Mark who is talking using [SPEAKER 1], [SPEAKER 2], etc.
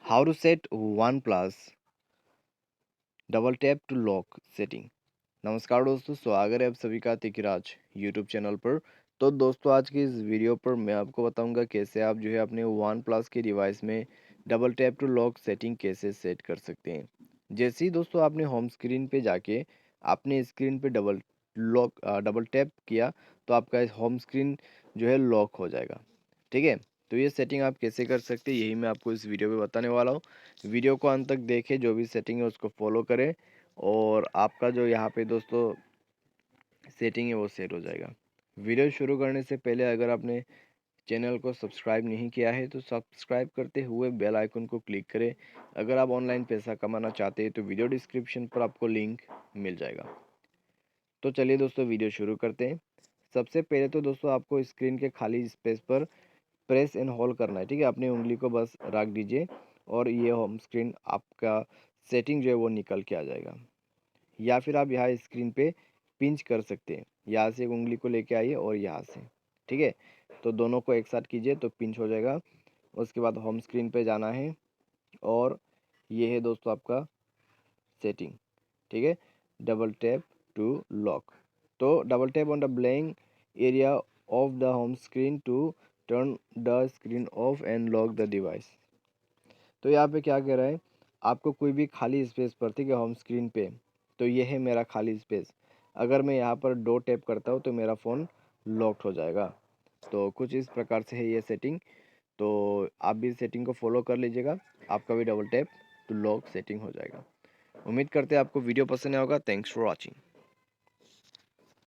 [SPEAKER 1] How to set OnePlus Double Tap to Lock setting। नमस्कार दोस्तों, स्वागत है आप सभी का तिकिराज यूट्यूब चैनल पर। तो दोस्तों, आज की इस वीडियो पर मैं आपको बताऊंगा कैसे आप जो है अपने OnePlus के डिवाइस में double tap to lock setting कैसे सेट कर सकते हैं। जैसे ही दोस्तों आपने होम स्क्रीन पे जाके अपने स्क्रीन पे डबल टैप किया तो आपका होम स्क्रीन जो है लॉक हो जाएगा। ठीक है, तो ये सेटिंग आप कैसे कर सकते हैं यही मैं आपको इस वीडियो में बताने वाला हूँ। वीडियो को अंत तक देखें, जो भी सेटिंग है उसको फॉलो करें और आपका जो यहाँ पे दोस्तों सेटिंग है वो सेट हो जाएगा। वीडियो शुरू करने से पहले अगर आपने चैनल को सब्सक्राइब नहीं किया है तो सब्सक्राइब करते हुए बेल आइकन को क्लिक करें। अगर आप ऑनलाइन पैसा कमाना चाहते हैं तो वीडियो डिस्क्रिप्शन पर आपको लिंक मिल जाएगा। तो चलिए दोस्तों, वीडियो शुरू करते हैं। सबसे पहले तो दोस्तों आपको स्क्रीन के खाली स्पेस पर प्रेस एंड होल्ड करना है। ठीक है, अपनी उंगली को बस रख दीजिए और ये होम स्क्रीन आपका सेटिंग जो है वो निकल के आ जाएगा। या फिर आप यहाँ स्क्रीन पे पिंच कर सकते हैं। यहाँ से एक उंगली को लेके आइए और यहाँ से, ठीक है, तो दोनों को एक साथ कीजिए तो पिंच हो जाएगा। उसके बाद होम स्क्रीन पे जाना है और ये है दोस्तों आपका सेटिंग। ठीक है, डबल टैप टू लॉक। तो double tap on the blank area of the home screen to turn the screen off and lock the device. तो यहाँ पे क्या कह रहा है, आपको कोई भी खाली स्पेस पर, ठीक है, होम स्क्रीन पे, तो ये है मेरा खाली स्पेस। अगर मैं यहाँ पर दो टैप करता हूँ तो मेरा फ़ोन लॉक्ड हो जाएगा। तो कुछ इस प्रकार से है ये सेटिंग। तो आप भी सेटिंग को फॉलो कर लीजिएगा, आपका भी double tap to lock setting हो जाएगा। उम्मीद करते हैं आपको वीडियो पसंद आया होगा। Thanks for watching.